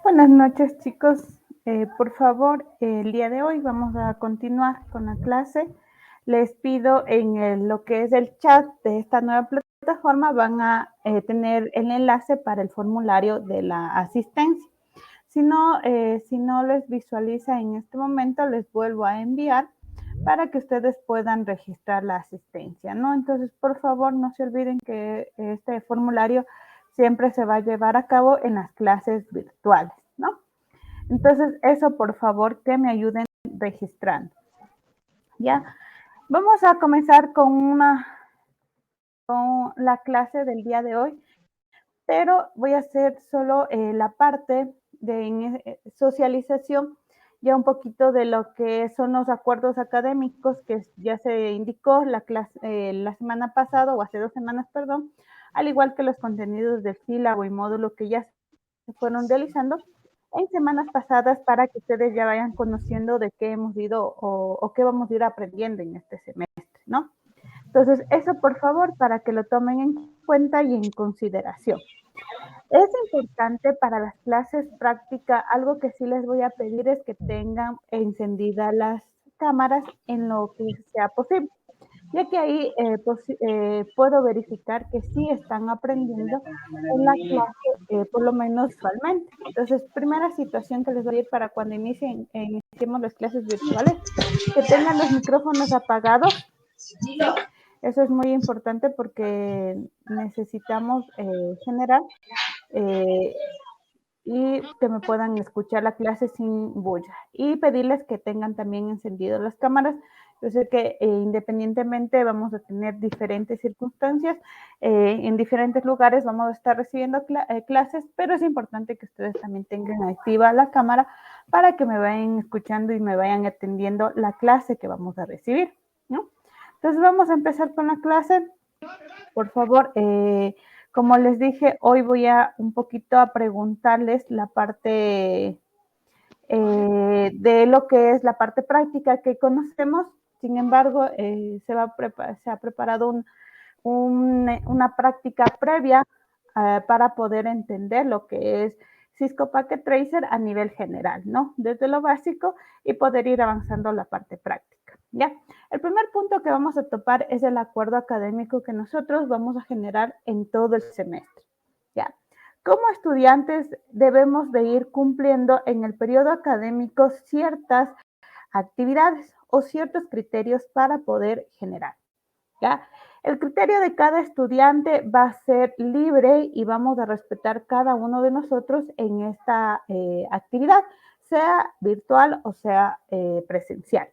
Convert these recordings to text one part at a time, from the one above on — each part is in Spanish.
Buenas noches, chicos. Por favor, el día de hoy vamos a continuar con la clase. Les pido lo que es el chat de esta nueva plataforma, van a tener el enlace para el formulario de la asistencia. Si no les visualiza en este momento, les vuelvo a enviar para que ustedes puedan registrar la asistencia, ¿no? Entonces, por favor, no se olviden que este formulario siempre se va a llevar a cabo en las clases virtuales, ¿no? Entonces, eso por favor que me ayuden registrando. ¿Ya? Vamos a comenzar con la clase del día de hoy, pero voy a hacer solo la parte de socialización, ya un poquito de lo que son los acuerdos académicos que ya se indicó la semana pasada, o hace 2 semanas, perdón, al igual que los contenidos del sílabo y módulo que ya se fueron realizando en semanas pasadas para que ustedes ya vayan conociendo de qué hemos ido o qué vamos a ir aprendiendo en este semestre, ¿no? Entonces, eso por favor para que lo tomen en cuenta y en consideración. Es importante para las clases prácticas, algo que sí les voy a pedir es que tengan encendidas las cámaras en lo que sea posible, ya que ahí puedo verificar que sí están aprendiendo en la clase, por lo menos visualmente. Entonces, primera situación que les doy para cuando iniciemos las clases virtuales, que tengan los micrófonos apagados, ¿sí? Eso es muy importante porque necesitamos generar eh, y que me puedan escuchar la clase sin bulla. Y pedirles que tengan también encendidas las cámaras. Yo sé que independientemente vamos a tener diferentes circunstancias, en diferentes lugares vamos a estar recibiendo clases, pero es importante que ustedes también tengan activa la cámara para que me vayan escuchando y me vayan atendiendo la clase que vamos a recibir, ¿no? Entonces vamos a empezar con la clase. Por favor, como les dije, hoy voy a un poquito a preguntarles la parte de lo que es la parte práctica que conocemos. Sin embargo, se ha preparado una práctica previa para poder entender lo que es Cisco Packet Tracer a nivel general, ¿no? Desde lo básico y poder ir avanzando a la parte práctica, ¿ya? El primer punto que vamos a topar es el acuerdo académico que nosotros vamos a generar en todo el semestre, ¿ya? Como estudiantes debemos de ir cumpliendo en el periodo académico ciertas actividades o ciertos criterios para poder generar, ¿ya? El criterio de cada estudiante va a ser libre y vamos a respetar cada uno de nosotros en esta actividad, sea virtual o sea presencial.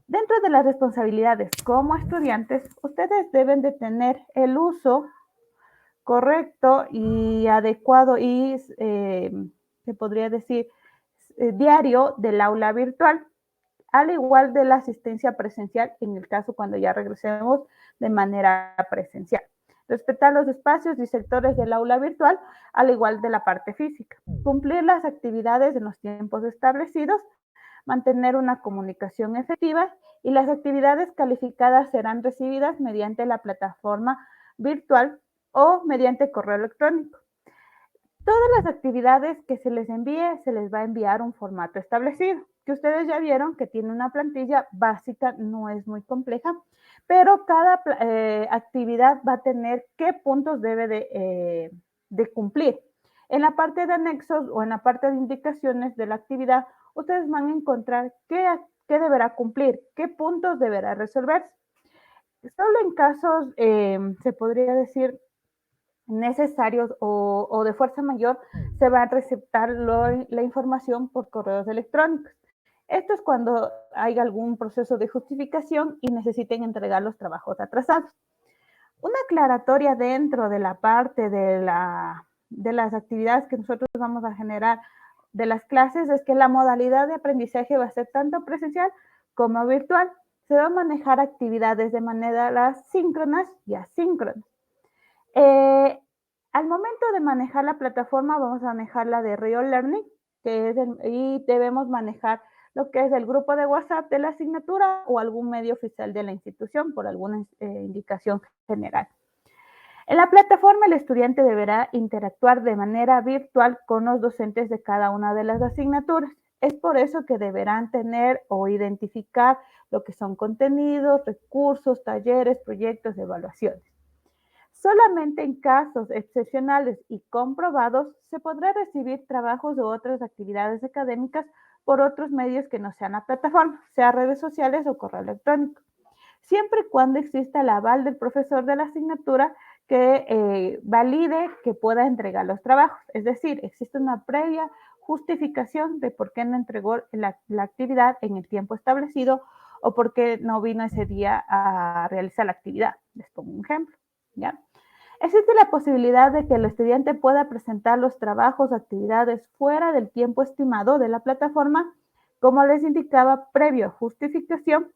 Dentro de las responsabilidades como estudiantes, ustedes deben de tener el uso correcto y adecuado y se podría decir diario del aula virtual, al igual de la asistencia presencial en el caso cuando ya regresemos de manera presencial. Respetar los espacios y sectores del aula virtual, al igual de la parte física. Cumplir las actividades en los tiempos establecidos, mantener una comunicación efectiva y las actividades calificadas serán recibidas mediante la plataforma virtual o mediante correo electrónico. Todas las actividades que se les envíe, se les va a enviar un formato establecido, que ustedes ya vieron que tiene una plantilla básica, no es muy compleja, pero cada actividad va a tener qué puntos debe de cumplir. En la parte de anexos o en la parte de indicaciones de la actividad, ustedes van a encontrar qué deberá cumplir, qué puntos deberá resolverse. Solo en casos, se podría decir, necesarios o de fuerza mayor, se va a receptar la información por correos electrónicos. Esto es cuando hay algún proceso de justificación y necesiten entregar los trabajos atrasados. Una aclaratoria dentro de la parte de las actividades que nosotros vamos a generar de las clases es que la modalidad de aprendizaje va a ser tanto presencial como virtual. Se van a manejar actividades de manera síncronas y asíncronas. Eh, Al momento de manejar la plataforma, vamos a manejar la de Real Learning, y debemos manejar lo que es el grupo de WhatsApp de la asignatura o algún medio oficial de la institución por alguna indicación general. En la plataforma, el estudiante deberá interactuar de manera virtual con los docentes de cada una de las asignaturas. Es por eso que deberán tener o identificar lo que son contenidos, recursos, talleres, proyectos, evaluaciones. Solamente en casos excepcionales y comprobados se podrá recibir trabajos u otras actividades académicas por otros medios que no sean la plataforma, sea redes sociales o correo electrónico, siempre y cuando exista el aval del profesor de la asignatura que valide que pueda entregar los trabajos. Es decir, existe una previa justificación de por qué no entregó la actividad en el tiempo establecido o por qué no vino ese día a realizar la actividad. Les pongo un ejemplo, ¿ya? Existe la posibilidad de que el estudiante pueda presentar los trabajos o actividades fuera del tiempo estimado de la plataforma, como les indicaba, previo justificación,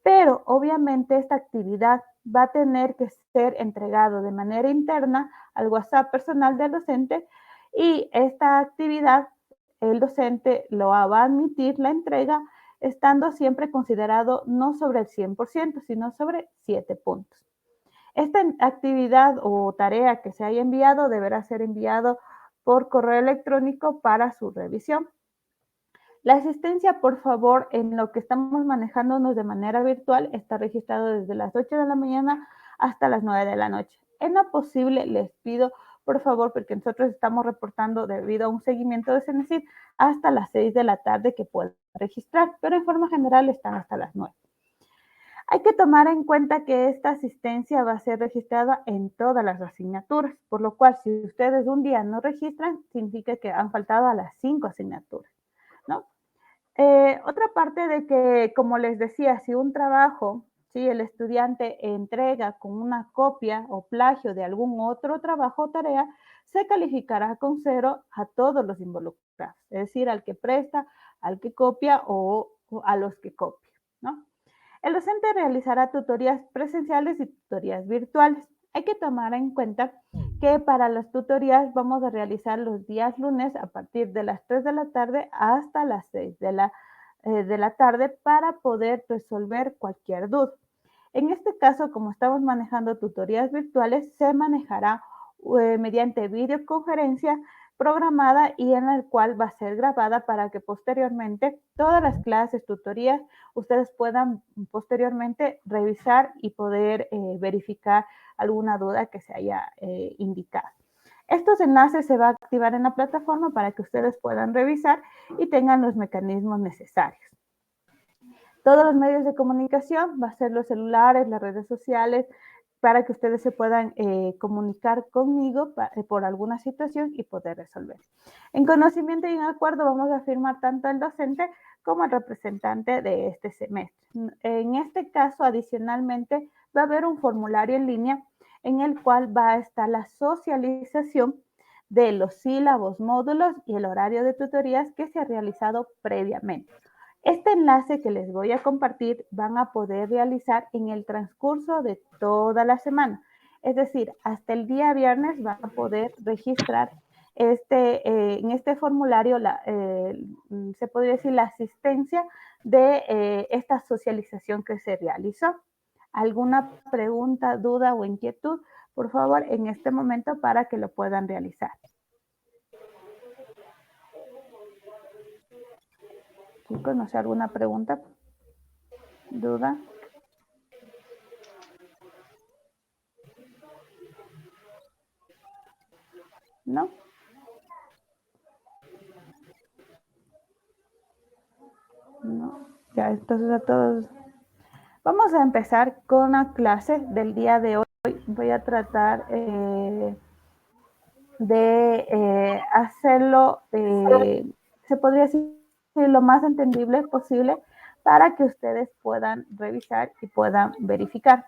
pero obviamente esta actividad va a tener que ser entregado de manera interna al WhatsApp personal del docente y esta actividad el docente lo va a admitir la entrega estando siempre considerado no sobre el 100%, sino sobre 7 puntos. Esta actividad o tarea que se haya enviado deberá ser enviado por correo electrónico para su revisión. La asistencia, por favor, en lo que estamos manejándonos de manera virtual, está registrado desde las 8 de la mañana hasta las 9 de la noche. En lo posible, les pido, por favor, porque nosotros estamos reportando debido a un seguimiento de CENESID hasta las 6 de la tarde que puedan registrar, pero en forma general están hasta las 9. Hay que tomar en cuenta que esta asistencia va a ser registrada en todas las asignaturas, por lo cual si ustedes un día no registran, significa que han faltado a las 5 asignaturas, ¿no? Otra parte de que, como les decía, si un trabajo, si el estudiante entrega con una copia o plagio de algún otro trabajo o tarea, se calificará con 0 a todos los involucrados, es decir, al que presta, al que copia o a los que copian, ¿no? El docente realizará tutorías presenciales y tutorías virtuales. Hay que tomar en cuenta que para las tutorías vamos a realizar los días lunes a partir de las 3 de la tarde hasta las 6 de la tarde para poder resolver cualquier duda. En este caso, como estamos manejando tutorías virtuales, se manejará mediante videoconferencia programada y en la cual va a ser grabada para que posteriormente todas las clases, tutorías, ustedes puedan posteriormente revisar y poder verificar alguna duda que se haya indicado. Estos enlaces se va a activar en la plataforma para que ustedes puedan revisar y tengan los mecanismos necesarios. Todos los medios de comunicación, va a ser los celulares, las redes sociales, para que ustedes se puedan comunicar conmigo por alguna situación y poder resolver. En conocimiento y en acuerdo vamos a firmar tanto el docente como el representante de este semestre. En este caso, adicionalmente, va a haber un formulario en línea en el cual va a estar la socialización de los sílabos, módulos y el horario de tutorías que se ha realizado previamente. Este enlace que les voy a compartir van a poder realizar en el transcurso de toda la semana. Es decir, hasta el día viernes van a poder registrar en este formulario, se podría decir la asistencia de esta socialización que se realizó. ¿Alguna pregunta, duda o inquietud? Por favor, en este momento para que lo puedan realizar. Chicos, no sé, ¿alguna pregunta? ¿Duda? ¿No? No. Ya, entonces a todos. Vamos a empezar con la clase del día de hoy. Voy a tratar de hacerlo, se podría decir, lo más entendible posible para que ustedes puedan revisar y puedan verificar.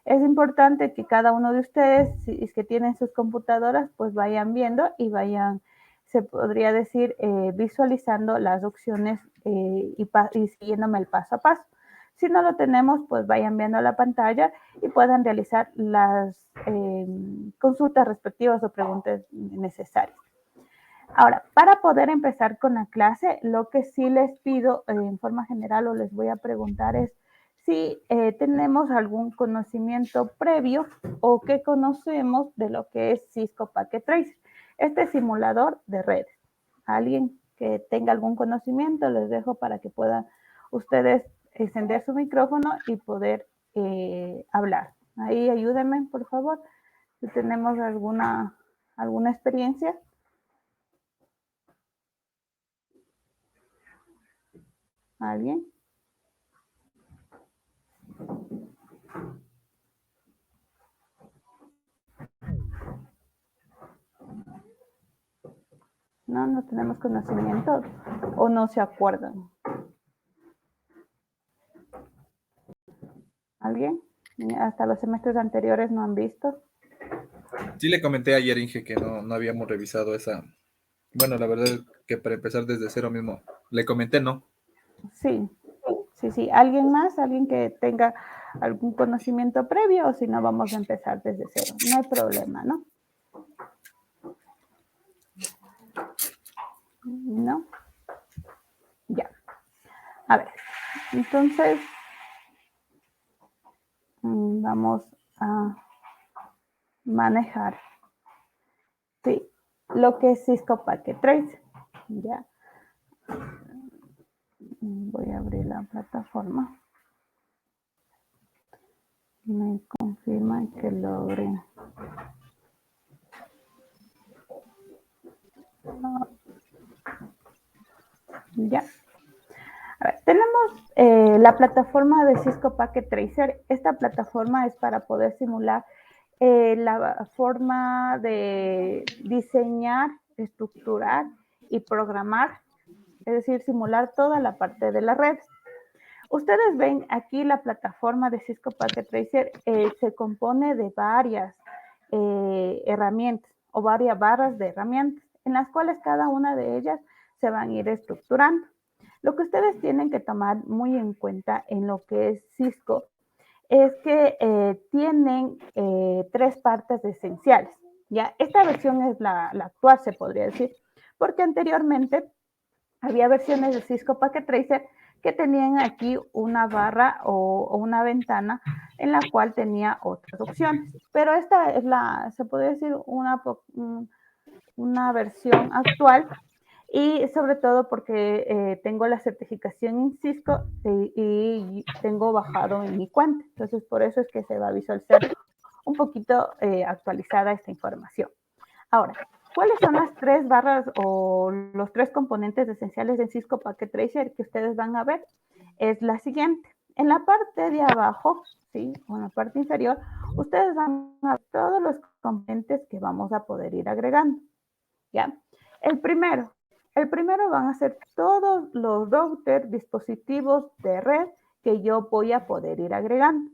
Es importante que cada uno de ustedes, si es que tienen sus computadoras, pues vayan viendo y vayan, se podría decir, visualizando las opciones y siguiéndome el paso a paso. Si no lo tenemos, pues vayan viendo la pantalla y puedan realizar las consultas respectivas o preguntas necesarias. Ahora, para poder empezar con la clase, lo que sí les pido en forma general o les voy a preguntar es si tenemos algún conocimiento previo o qué conocemos de lo que es Cisco Packet Tracer, este simulador de redes. Alguien que tenga algún conocimiento, les dejo para que puedan ustedes encender su micrófono y poder hablar. Ahí ayúdenme, por favor, si tenemos alguna experiencia. ¿Alguien? No tenemos conocimiento o no se acuerdan. ¿Alguien? Hasta los semestres anteriores no han visto. Sí le comenté ayer, Inge, que no habíamos revisado esa. Bueno, la verdad es que para empezar desde cero mismo, le comenté, ¿no? Sí. ¿Alguien más? ¿Alguien que tenga algún conocimiento previo? O si no, vamos a empezar desde cero. No hay problema, ¿no? ¿No? Ya. A ver, entonces vamos a manejar, sí, lo que es Cisco Packet Tracer. Ya. Voy a abrir la plataforma. Me confirman que logre. Ya. A ver, tenemos la plataforma de Cisco Packet Tracer. Esta plataforma es para poder simular la forma de diseñar, estructurar y programar, es decir, simular toda la parte de la red. Ustedes ven aquí la plataforma de Cisco Packet Tracer se compone de varias herramientas o varias barras de herramientas en las cuales cada una de ellas se van a ir estructurando. Lo que ustedes tienen que tomar muy en cuenta en lo que es Cisco es que tienen tres partes esenciales. ¿Ya? Esta versión es la actual, se podría decir, porque anteriormente había versiones de Cisco Packet Tracer que tenían aquí una barra o una ventana en la cual tenía otras opciones. Pero esta es se puede decir, una versión actual y sobre todo porque tengo la certificación en Cisco y tengo bajado en mi cuenta. Entonces, por eso es que se va a visualizar un poquito actualizada esta información. Ahora, ¿cuáles son las tres barras o los tres componentes esenciales de Cisco Packet Tracer que ustedes van a ver? Es la siguiente. En la parte de abajo, ¿sí? O en la parte inferior, ustedes van a ver todos los componentes que vamos a poder ir agregando. ¿Ya? El primero van a ser todos los routers, dispositivos de red que yo voy a poder ir agregando.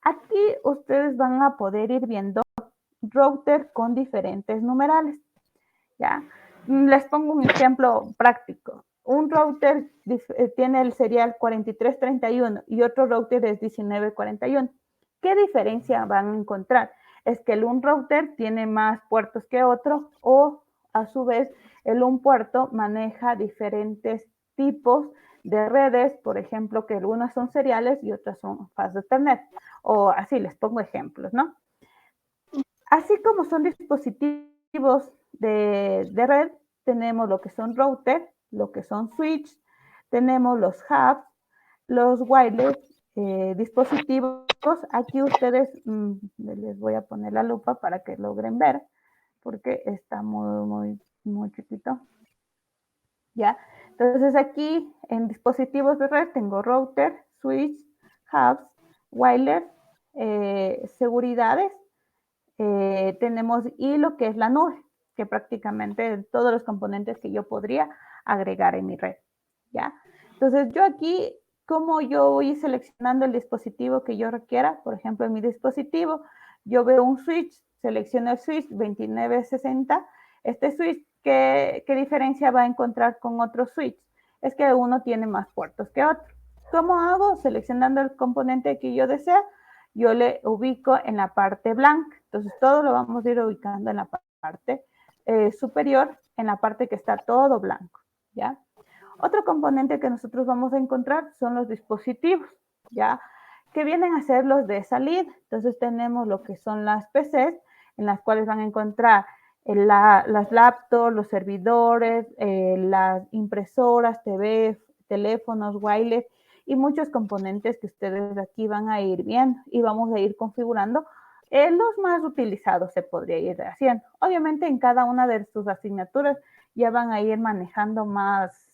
Aquí ustedes van a poder ir viendo router con diferentes numerales. ¿Ya? Les pongo un ejemplo práctico. Un router tiene el serial 4331 y otro router es 1941. ¿Qué diferencia van a encontrar? Es que un router tiene más puertos que otro o a su vez un puerto maneja diferentes tipos de redes, por ejemplo, que algunas son seriales y otras son fast Ethernet. O así les pongo ejemplos, ¿no? Así como son dispositivos de red, tenemos lo que son routers, lo que son switch, tenemos los hubs, los wireless, dispositivos. Aquí ustedes, les voy a poner la lupa para que logren ver, porque está muy chiquito. ¿Ya? Entonces aquí en dispositivos de red tengo router, switch, hubs, wireless, seguridades. Tenemos y lo que es la nube, que prácticamente todos los componentes que yo podría agregar en mi red, ¿ya? Entonces yo aquí, como yo voy seleccionando el dispositivo que yo requiera, por ejemplo, en mi dispositivo, yo veo un switch, selecciono el switch 2960, este switch, ¿qué diferencia va a encontrar con otro switch? Es que uno tiene más puertos que otro. ¿Cómo hago? Seleccionando el componente que yo deseo, yo le ubico en la parte blanca. Entonces, todo lo vamos a ir ubicando en la parte superior, en la parte que está todo blanco, ¿ya? Otro componente que nosotros vamos a encontrar son los dispositivos. ¿ya? Que vienen a ser los de salida. Entonces tenemos lo que son las PCs, en las cuales van a encontrar las laptops, los servidores, las impresoras, TV, teléfonos, wireless y muchos componentes que ustedes aquí van a ir viendo y vamos a ir configurando los más utilizados se podría ir haciendo. Obviamente en cada una de sus asignaturas ya van a ir manejando más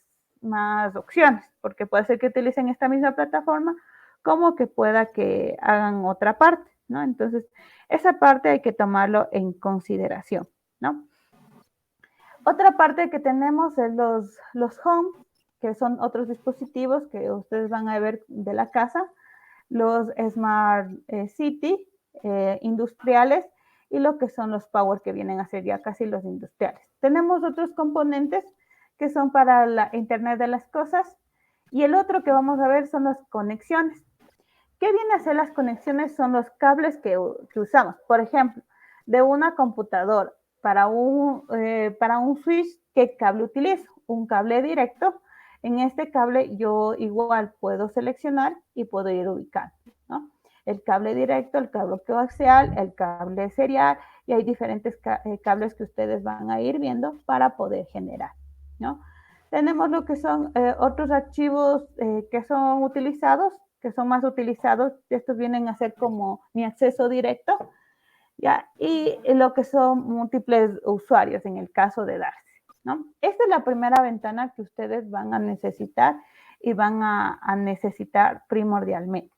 opciones, porque puede ser que utilicen esta misma plataforma como que pueda que hagan otra parte, ¿no? Entonces, esa parte hay que tomarlo en consideración, ¿no? Otra parte que tenemos es los home, que son otros dispositivos que ustedes van a ver de la casa, los Smart City, industriales, y lo que son los Power, que vienen a ser ya casi los industriales. Tenemos otros componentes que son para la Internet de las cosas, y el otro que vamos a ver son las conexiones. ¿Qué vienen a ser las conexiones? Son los cables que usamos. Por ejemplo, de una computadora para un switch, ¿qué cable utilizo? Un cable directo. En este cable yo igual puedo seleccionar y puedo ir ubicando, ¿no? El cable directo, el cable coaxial, el cable serial, y hay diferentes cables que ustedes van a ir viendo para poder generar, ¿no? Tenemos lo que son otros archivos que son utilizados, que son más utilizados. Estos vienen a ser como mi acceso directo, ¿ya? Y lo que son múltiples usuarios en el caso de darse, ¿no? Esta es la primera ventana que ustedes van a necesitar y van a necesitar primordialmente.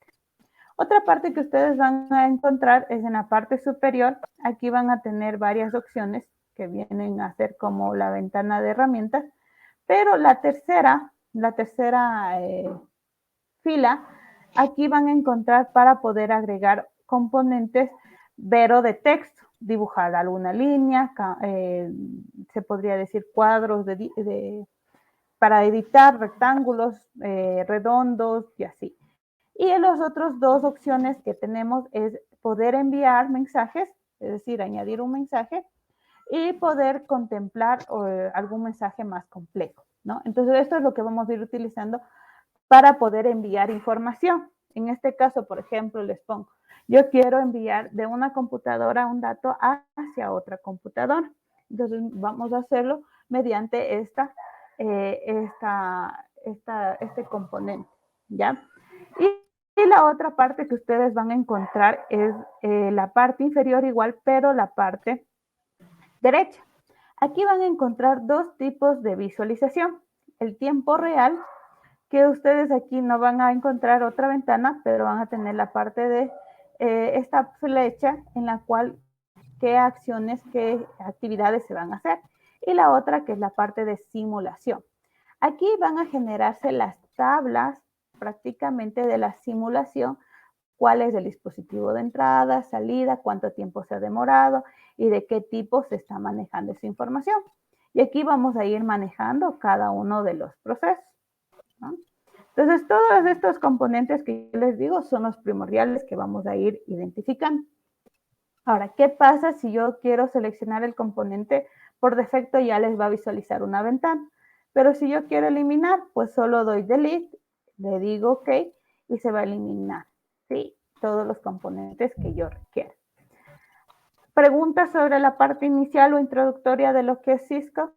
Otra parte que ustedes van a encontrar es en la parte superior. Aquí van a tener varias opciones que vienen a ser como la ventana de herramientas, pero la tercera fila, aquí van a encontrar para poder agregar componentes, pero de texto, dibujar alguna línea, se podría decir cuadros para editar rectángulos redondos y así. Y en las otras dos opciones que tenemos es poder enviar mensajes, es decir, añadir un mensaje y poder contemplar algún mensaje más complejo, ¿no? Entonces, esto es lo que vamos a ir utilizando para poder enviar información. En este caso, por ejemplo, les pongo, yo quiero enviar de una computadora un dato hacia otra computadora. Entonces, vamos a hacerlo mediante este componente, ¿ya? Y la otra parte que ustedes van a encontrar es la parte inferior igual, pero la parte derecha. Aquí van a encontrar dos tipos de visualización. El tiempo real, que ustedes aquí no van a encontrar otra ventana, pero van a tener la parte de esta flecha en la cual qué acciones, qué actividades se van a hacer. Y la otra que es la parte de simulación. Aquí van a generarse las tablas prácticamente de la simulación, cuál es el dispositivo de entrada, salida, cuánto tiempo se ha demorado y de qué tipo se está manejando esa información. Y aquí vamos a ir manejando cada uno de los procesos, ¿no? Entonces, todos estos componentes que yo les digo son los primordiales que vamos a ir identificando. Ahora, ¿qué pasa si yo quiero seleccionar el componente? Por defecto ya les va a visualizar una ventana. Pero si yo quiero eliminar, pues solo doy delete, le digo OK y se va a eliminar, ¿sí? Todos los componentes que yo requiero. ¿Preguntas sobre la parte inicial o introductoria de lo que es Cisco?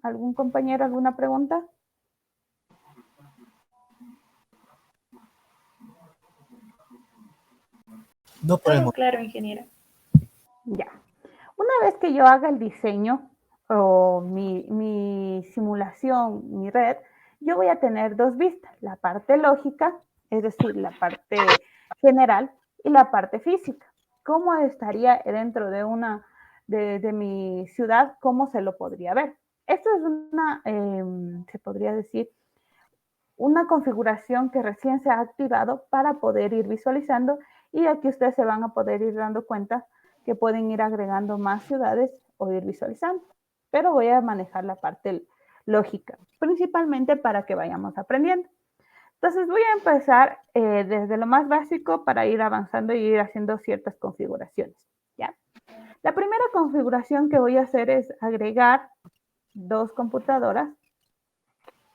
¿Algún compañero, alguna pregunta? No podemos. Claro, ingeniera. Ya. Una vez que yo haga el diseño o mi simulación, mi red, yo voy a tener dos vistas, la parte lógica, es decir, la parte general y la parte física. ¿Cómo estaría dentro de mi ciudad? ¿Cómo se lo podría ver? Esto es se podría decir, una configuración que recién se ha activado para poder ir visualizando y aquí ustedes se van a poder ir dando cuenta que pueden ir agregando más ciudades o ir visualizando. Pero voy a manejar la parte lógica, principalmente para que vayamos aprendiendo. Entonces voy a empezar desde lo más básico para ir avanzando y ir haciendo ciertas configuraciones, ¿ya? La primera configuración que voy a hacer es agregar dos computadoras,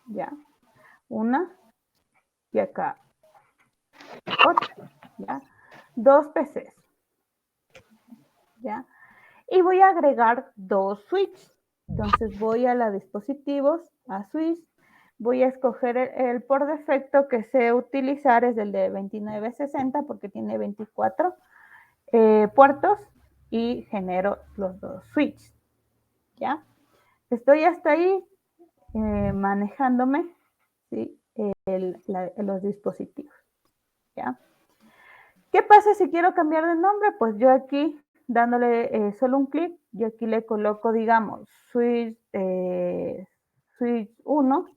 ¿ya? Una y acá 8, ¿ya? 2 PCs, ¿ya? Y voy a agregar 2 switches. Entonces voy a la dispositivos, a switch, voy a escoger el por defecto que sé utilizar, es el de 2960 porque tiene 24 puertos y genero los 2 switches, ¿ya? Estoy hasta ahí manejándome, ¿sí? Los dispositivos, ¿ya? ¿Qué pasa si quiero cambiar de nombre? Pues yo aquí, dándole solo un clic, yo aquí le coloco, digamos, switch 1,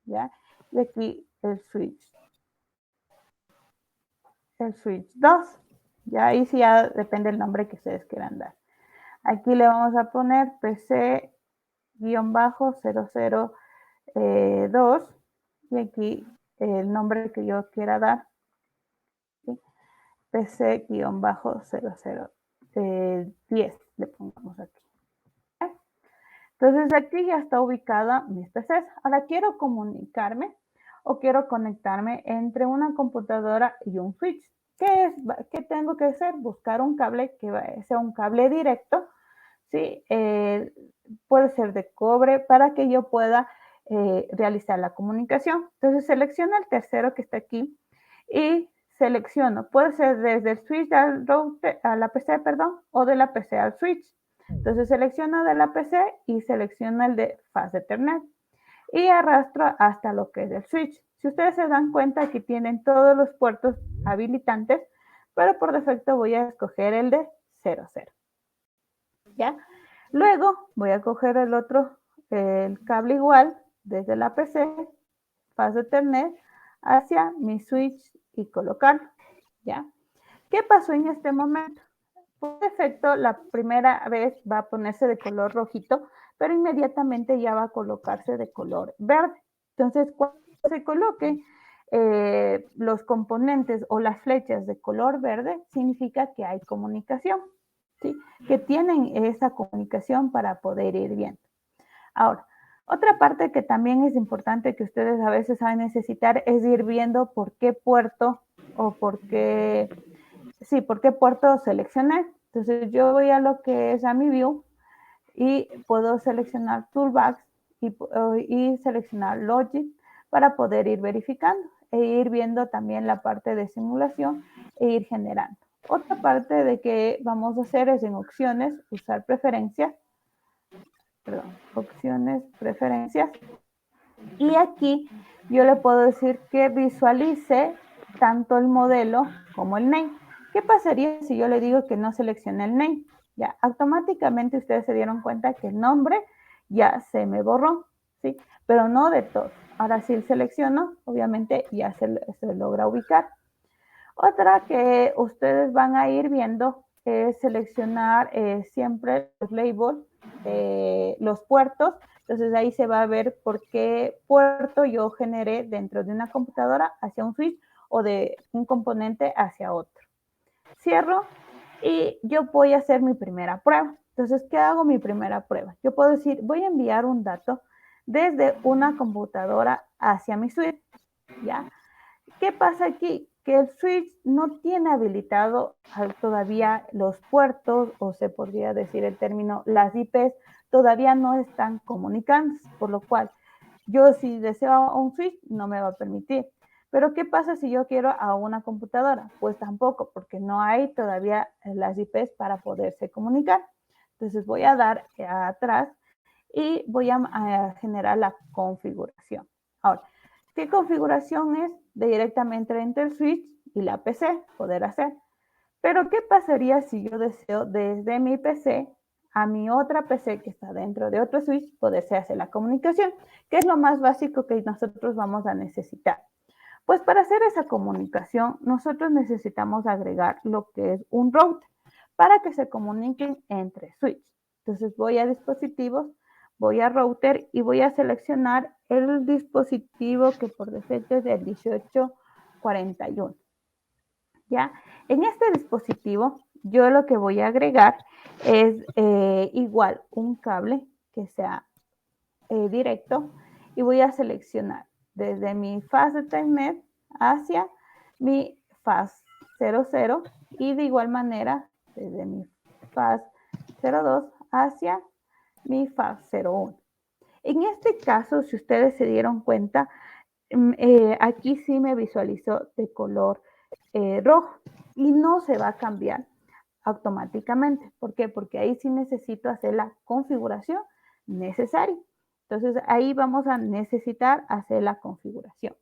¿ya? Y aquí el switch 2, ¿ya? Ahí sí ya depende del nombre que ustedes quieran dar. Aquí le vamos a poner PC-002 y aquí el nombre que yo quiera dar, ¿sí? PC-0010 le pongamos aquí. Entonces aquí ya está ubicada mis PCs. Ahora quiero comunicarme o quiero conectarme entre una computadora y un switch. ¿Qué tengo que hacer? Buscar un cable que sea un cable directo, ¿sí? Puede ser de cobre para que yo pueda realizar la comunicación. Entonces selecciono el tercero que está aquí y selecciono, puede ser desde el switch al router, a la PC, perdón, o de la PC al switch. Entonces selecciono de la PC y selecciono el de fast Ethernet y arrastro hasta lo que es el switch. Si ustedes se dan cuenta, aquí tienen todos los puertos habilitantes, pero por defecto voy a escoger el de 00. ¿Ya? Luego voy a coger el otro, el cable igual, desde la PC, fast Ethernet, hacia mi switch y colocarlo, ¿ya? ¿Qué pasó en este momento? Por defecto, la primera vez va a ponerse de color rojito, pero inmediatamente ya va a colocarse de color verde. Entonces, cuando se coloque los componentes o las flechas de color verde, significa que hay comunicación, ¿sí? Que tienen esa comunicación para poder ir viendo. Ahora, otra parte que también es importante que ustedes a veces van a necesitar es ir viendo por qué puerto o por qué puerto seleccionar. Entonces yo voy a lo que es a mi view y puedo seleccionar Toolbox y seleccionar Logic para poder ir verificando e ir viendo también la parte de simulación e ir generando. Otra parte de que vamos a hacer es en opciones, usar preferencias, preferencias. Y aquí yo le puedo decir que visualice tanto el modelo como el name. ¿Qué pasaría si yo le digo que no seleccione el name? Ya, automáticamente ustedes se dieron cuenta que el nombre ya se me borró, ¿sí? Pero no de todo. Ahora sí selecciono, obviamente ya se logra ubicar. Otra que ustedes van a ir viendo es seleccionar siempre los labels, los puertos. Entonces ahí se va a ver por qué puerto yo generé dentro de una computadora hacia un switch o de un componente hacia otro. Cierro y yo voy a hacer mi primera prueba. Entonces, ¿qué hago mi primera prueba? Yo puedo decir, voy a enviar un dato desde una computadora hacia mi switch, ¿ya? ¿Qué pasa aquí? Que el switch no tiene habilitado todavía los puertos, o se podría decir el término, las IPs todavía no están comunicando, por lo cual yo si deseo un switch no me va a permitir. Pero ¿qué pasa si yo quiero a una computadora? Pues tampoco, porque no hay todavía las IPs para poderse comunicar. Entonces voy a dar atrás y voy a generar la configuración. Ahora, ¿qué configuración es? Directamente entre el switch y la PC, poder hacer. Pero ¿qué pasaría si yo deseo desde mi PC a mi otra PC que está dentro de otro switch poderse hacer la comunicación? ¿Qué es lo más básico que nosotros vamos a necesitar? Pues para hacer esa comunicación, nosotros necesitamos agregar lo que es un router para que se comuniquen entre switch. Entonces voy a dispositivos, voy a router y voy a seleccionar el dispositivo que por defecto es el 1841. ¿Ya? En este dispositivo, yo lo que voy a agregar es igual un cable que sea directo y voy a seleccionar desde mi fast Ethernet hacia mi faz 00 y de igual manera desde mi faz 02 hacia mi faz 01. En este caso, si ustedes se dieron cuenta, aquí sí me visualizó de color rojo y no se va a cambiar automáticamente. ¿Por qué? Porque ahí sí necesito hacer la configuración necesaria. Entonces ahí vamos a necesitar hacer la configuración.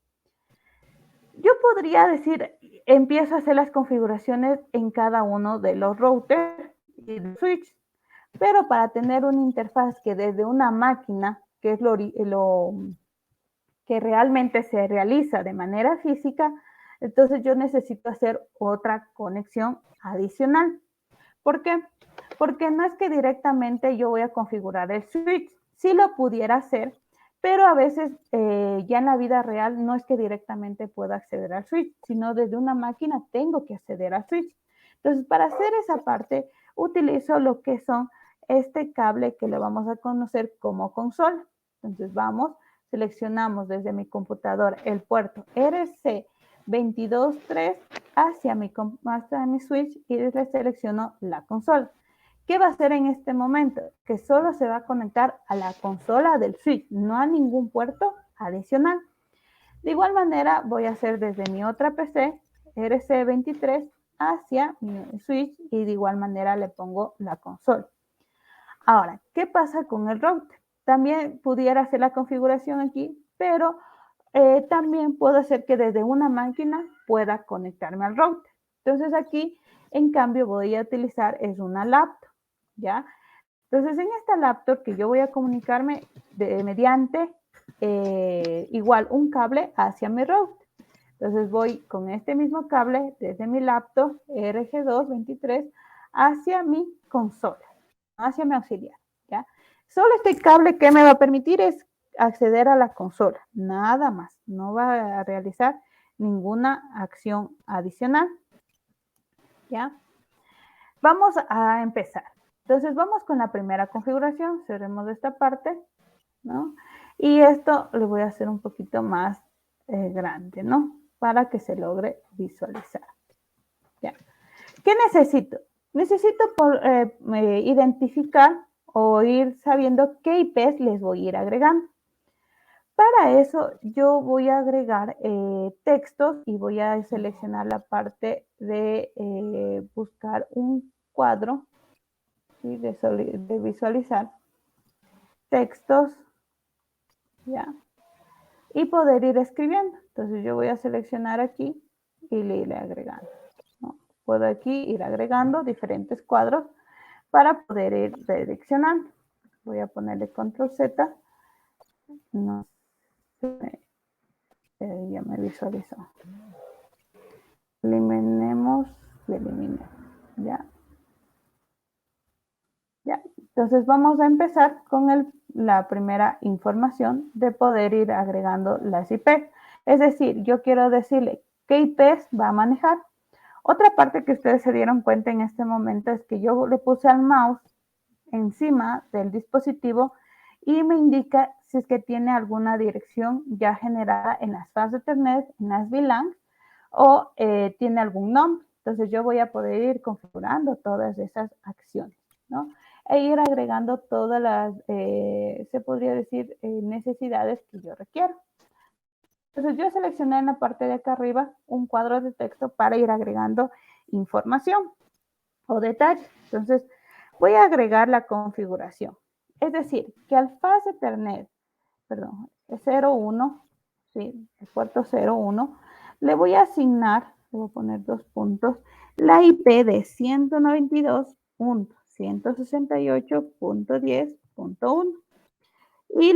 Yo podría decir, empiezo a hacer las configuraciones en cada uno de los routers y de switch, pero para tener una interfaz que desde una máquina, que es lo que realmente se realiza de manera física, entonces yo necesito hacer otra conexión adicional. ¿Por qué? Porque no es que directamente yo voy a configurar el switch, sí lo pudiera hacer, pero a veces ya en la vida real no es que directamente pueda acceder al switch, sino desde una máquina tengo que acceder al switch. Entonces, para hacer esa parte, utilizo lo que son este cable que lo vamos a conocer como consola. Entonces, seleccionamos desde mi computador el puerto RC223 hacia mi switch y le selecciono la consola. ¿Qué va a hacer en este momento? Que solo se va a conectar a la consola del switch, no a ningún puerto adicional. De igual manera, voy a hacer desde mi otra PC, RC23, hacia mi switch y de igual manera le pongo la consola. Ahora, ¿qué pasa con el router? También pudiera hacer la configuración aquí, pero también puedo hacer que desde una máquina pueda conectarme al router. Entonces aquí, en cambio, voy a utilizar es una laptop, ¿ya? Entonces en esta laptop que yo voy a comunicarme mediante igual un cable hacia mi router. Entonces voy con este mismo cable desde mi laptop RG223 hacia mi consola, hacia mi auxiliar, ¿ya? Solo este cable que me va a permitir es acceder a la consola, nada más, no va a realizar ninguna acción adicional, ¿ya? Vamos a empezar. Entonces vamos con la primera configuración, cerremos esta parte, ¿no? Y esto lo voy a hacer un poquito más grande, ¿no? Para que se logre visualizar. ¿Ya? ¿Qué necesito? Necesito identificar o ir sabiendo qué IPs les voy a ir agregando. Para eso yo voy a agregar textos y voy a seleccionar la parte de buscar un cuadro, ¿sí? de visualizar textos, ¿ya? Y poder ir escribiendo. Entonces yo voy a seleccionar aquí y le iré agregando, ¿no? Puedo aquí ir agregando diferentes cuadros para poder ir redireccionando. Voy a ponerle control Z. No, ya me visualizó. Eliminemos y eliminemos, ¿ya? ¿Ya? Entonces vamos a empezar con la primera información de poder ir agregando las IPs. Es decir, yo quiero decirle qué IPs va a manejar. Otra parte que ustedes se dieron cuenta en este momento es que yo le puse al mouse encima del dispositivo y me indica si es que tiene alguna dirección ya generada en las fases de Ethernet, en las VLANs o tiene algún nombre. Entonces yo voy a poder ir configurando todas esas acciones, ¿no? E ir agregando todas las, se podría decir, necesidades que yo requiero. Entonces yo seleccioné en la parte de acá arriba un cuadro de texto para ir agregando información o detalles. Entonces voy a agregar la configuración. Es decir, que al faz Ethernet, perdón, 01, ¿sí? El puerto 01, le voy a asignar, le voy a poner 2 puntos, la IP de 192.168.10.1. Y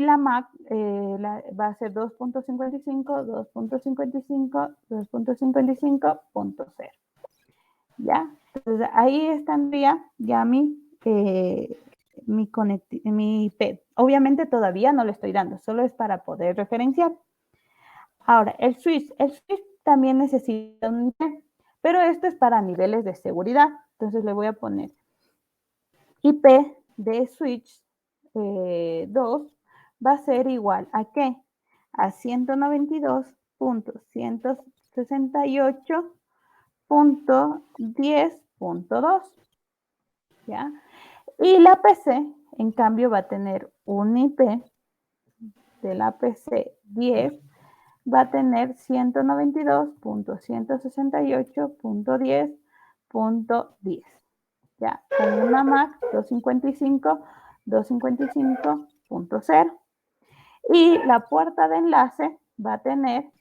la MAC va a ser 2.55, 2.55, 2.55.0. ¿Ya? Entonces ahí estaría ya mi IP. Obviamente todavía no le estoy dando, solo es para poder referenciar. Ahora, el switch también necesita un IP, pero esto es para niveles de seguridad. Entonces le voy a poner IP de switch 2 va a ser igual a ¿qué? A 192.168.10.1. 168.10.2, ¿ya? Y la PC, en cambio, va a tener un IP de la PC 10, va a tener 192.168.10.10, ¿ya? Con una MAC 255.255.0. Y la puerta de enlace va a tener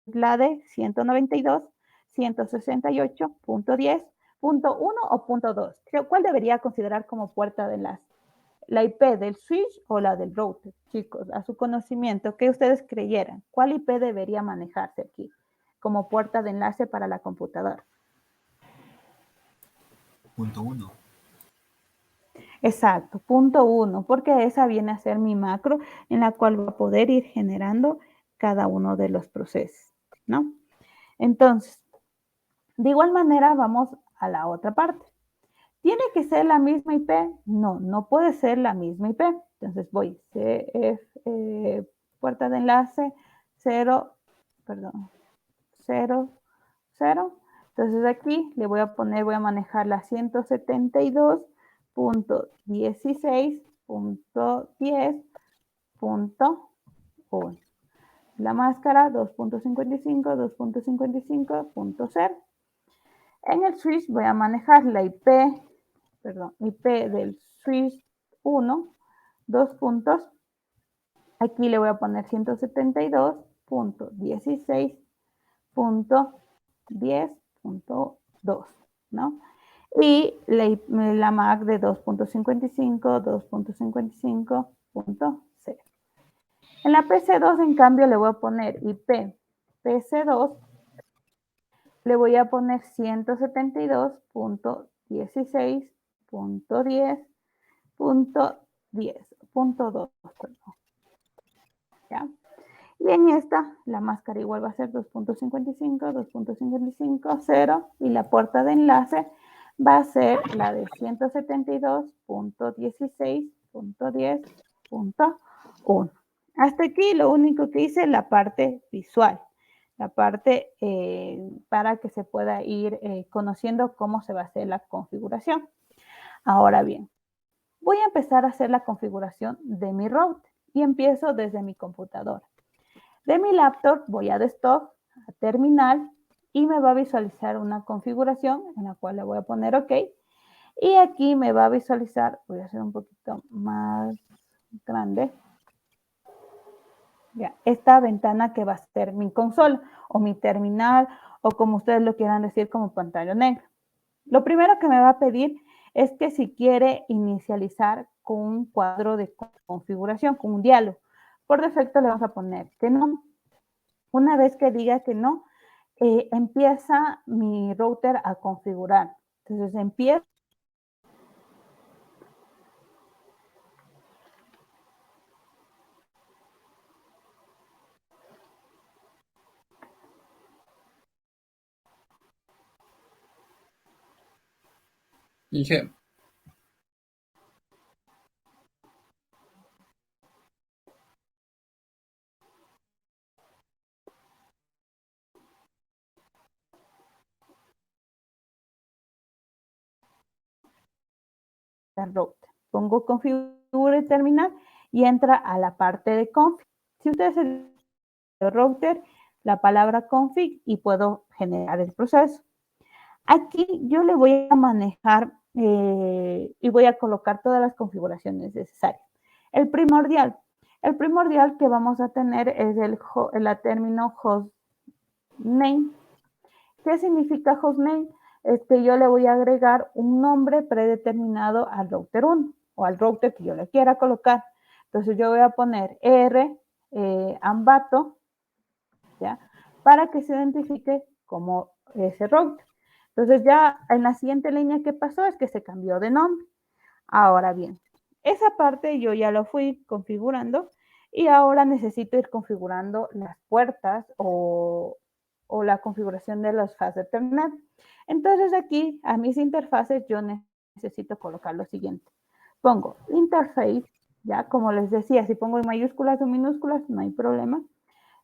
la de 192.168.10.1 o .2. ¿Cuál debería considerar como puerta de enlace? ¿La IP del switch o la del router? Chicos, a su conocimiento, ¿qué ustedes creyeran? ¿Cuál IP debería manejarse aquí como puerta de enlace para la computadora? Punto 1. Exacto, punto 1, porque esa viene a ser mi macro en la cual va a poder ir generando cada uno de los procesos, ¿no? Entonces, de igual manera vamos a la otra parte. ¿Tiene que ser la misma IP? No, no puede ser la misma IP. Entonces voy, puerta de enlace 0, 0, 0. Entonces aquí le voy a manejar la 172.16.10.1. La máscara 2.55, 2.55.0. En el switch voy a manejar la IP del switch 1, 2 puntos. Aquí le voy a poner 172.16.10.2, ¿no? Y la MAC de 2.55, 2.55.0. En la PC2, en cambio, le voy a poner IP PC2, le voy a poner 172.16.10.10.2, ¿ya? Y en esta, la máscara igual va a ser 2.55, 2.55, 0, y la puerta de enlace va a ser la de 172.16.10.1. Hasta aquí lo único que hice es la parte visual, la parte para que se pueda ir conociendo cómo se va a hacer la configuración. Ahora bien, voy a empezar a hacer la configuración de mi router y empiezo desde mi computadora. De mi laptop voy a desktop, a terminal, y me va a visualizar una configuración en la cual le voy a poner OK. Y aquí me va a visualizar, voy a hacer un poquito más grande, ya, esta ventana que va a ser mi consola o mi terminal o como ustedes lo quieran decir, como pantalla negra. Lo primero que me va a pedir es que si quiere inicializar con un cuadro de configuración, con un diálogo. Por defecto le vamos a poner que no. Una vez que diga que no, empieza mi router a configurar. Entonces empieza. Inge, Router. Pongo configure terminal y entra a la parte de config. Si ustedes el router, la palabra config y puedo generar el proceso. Aquí yo le voy a manejar y voy a colocar todas las configuraciones necesarias. El primordial que vamos a tener es el término hostname. ¿Qué significa hostname? Yo le voy a agregar un nombre predeterminado al router 1 o al router que yo le quiera colocar. Entonces yo voy a poner R Ambato, ¿ya? Para que se identifique como ese router. Entonces ya en la siguiente línea que pasó es que se cambió de nombre. Ahora bien, esa parte yo ya lo fui configurando y ahora necesito ir configurando las puertas o la configuración de los fast Ethernet. Entonces aquí a mis interfaces yo necesito colocar lo siguiente. Pongo interface, ya como les decía, si pongo en mayúsculas o minúsculas no hay problema.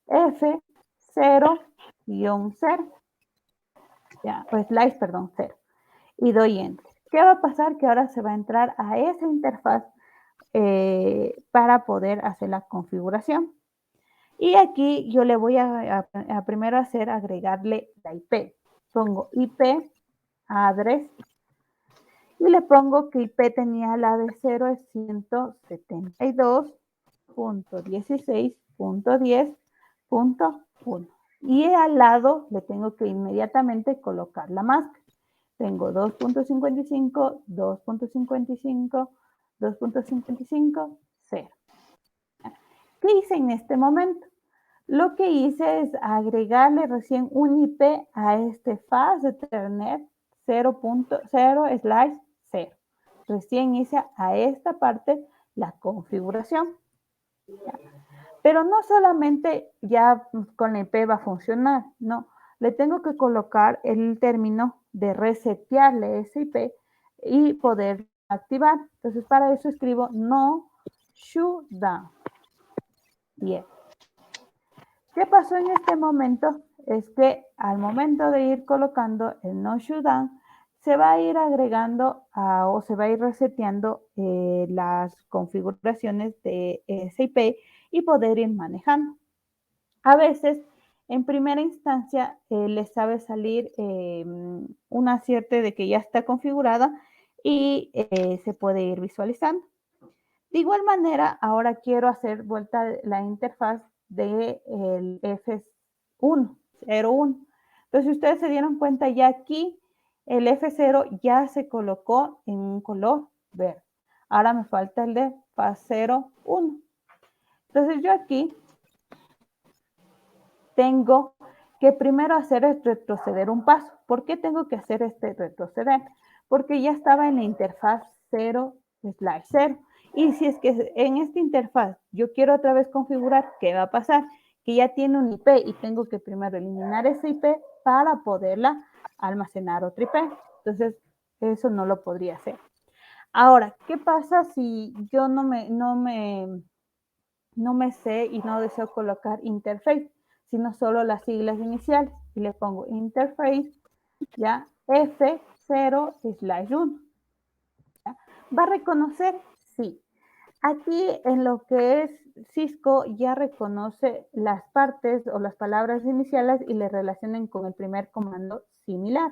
F0-0, ya, pues slice, perdón, 0. Y doy enter. ¿Qué va a pasar? Que ahora se va a entrar a esa interfaz para poder hacer la configuración. Y aquí yo le voy a primero hacer agregarle la IP. Pongo IP address y le pongo que IP tenía la de 0 es 172.16.10.1. Y al lado le tengo que inmediatamente colocar la máscara. Tengo 2.55, 2.55, 2.55, 0. ¿Qué hice en este momento? Lo que hice es agregarle recién un IP a este fast Ethernet 0.0/0. Recién hice a esta parte la configuración. Pero no solamente ya con la IP va a funcionar, no. Le tengo que colocar el término de resetearle ese IP y poder activar. Entonces, para eso escribo no shutdown. Bien. ¿Qué pasó en este momento? Es que al momento de ir colocando el no shutdown, se va a ir agregando o se va a ir reseteando las configuraciones de ese IP y poder ir manejando. A veces, en primera instancia, les sabe salir una cierta de que ya está configurada y se puede ir visualizando. De igual manera, ahora quiero hacer vuelta la interfaz del F1, 01. Entonces, ustedes se dieron cuenta ya aquí, el F0 ya se colocó en un color verde. Ahora me falta el de faz 01. Entonces, yo aquí tengo que primero hacer es retroceder un paso. ¿Por qué tengo que hacer este retroceder? Porque ya estaba en la interfaz 0/0. Y si es que en esta interfaz yo quiero otra vez configurar, ¿qué va a pasar? Que ya tiene un IP y tengo que primero eliminar ese IP para poderla almacenar otra IP. Entonces, eso no lo podría hacer. Ahora, ¿qué pasa si yo no me sé y no deseo colocar interface, sino solo las siglas iniciales? Y le pongo interface, ya, F0/1. ¿Ya? ¿Va a reconocer? Sí. Aquí en lo que es Cisco ya reconoce las partes o las palabras iniciales y le relacionan con el primer comando similar.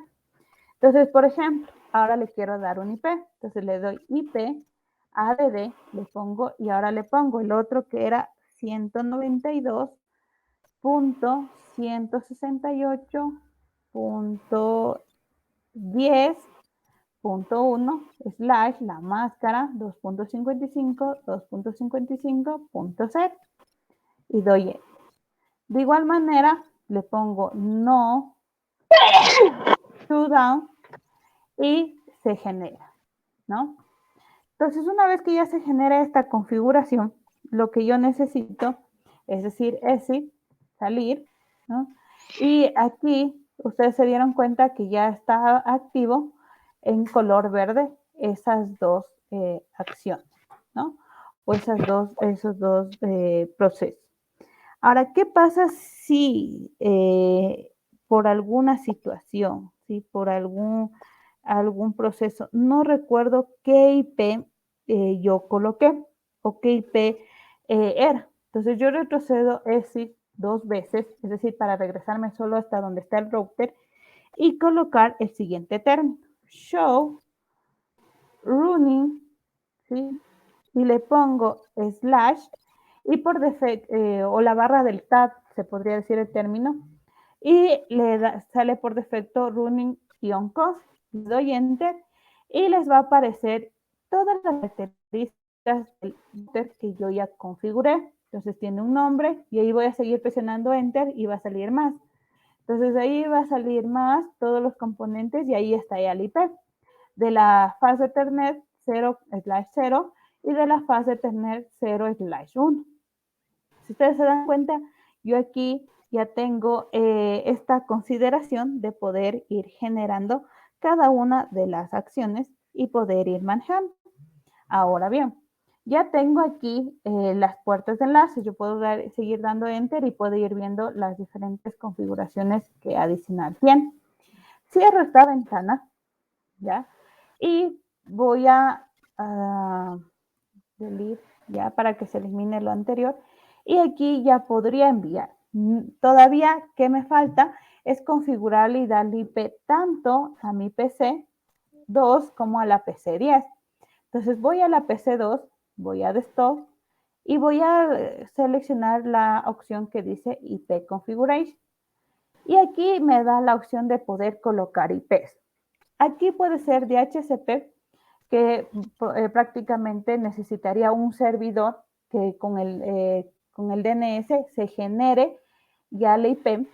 Entonces, por ejemplo, ahora le quiero dar un IP. Entonces le doy IP, ADD, le pongo y ahora le pongo el otro que era 192.168.10.1 slash la máscara 2.55, 2.55.0 y doy enter. De igual manera, le pongo no shutdown y se genera, ¿no? Entonces, una vez que ya se genera esta configuración, lo que yo necesito es decir, exit, salir, ¿no? Y aquí ustedes se dieron cuenta que ya está activo en color verde esas dos acciones, ¿no? O esos dos procesos. Ahora, ¿qué pasa si por alguna situación, si por algún proceso, no recuerdo qué IP yo coloqué o qué IP era? Entonces yo retrocedo exit 2 veces, es decir, para regresarme solo hasta donde está el router y colocar el siguiente término, show running, ¿sí? Y le pongo slash y por defecto, o la barra del tab, se podría decir el término, y sale por defecto running-cost. Le doy enter y les va a aparecer todas las características del router que yo ya configuré. Entonces tiene un nombre y ahí voy a seguir presionando enter y va a salir más. Entonces ahí va a salir más todos los componentes y ahí está ya el IP de la fase Ethernet 0/0 y de la fase Ethernet 0/1. Si ustedes se dan cuenta, yo aquí ya tengo esta consideración de poder ir generando cada una de las acciones y poder ir manejando. Ahora bien, Ya tengo aquí las puertas de enlace. Yo puedo seguir dando Enter y puedo ir viendo las diferentes configuraciones que adicional tiene. Cierro esta ventana, ¿ya? Y voy a delete, ¿ya? Para que se elimine lo anterior. Y aquí ya podría enviar. Todavía, ¿qué me falta? Es configurarle y darle IP tanto a mi PC 2 como a la PC 10. Entonces voy a la PC 2, voy a Desktop y voy a seleccionar la opción que dice IP Configuration. Y aquí me da la opción de poder colocar IPs. Aquí puede ser DHCP, que prácticamente necesitaría un servidor que con el DNS se genere ya la IP,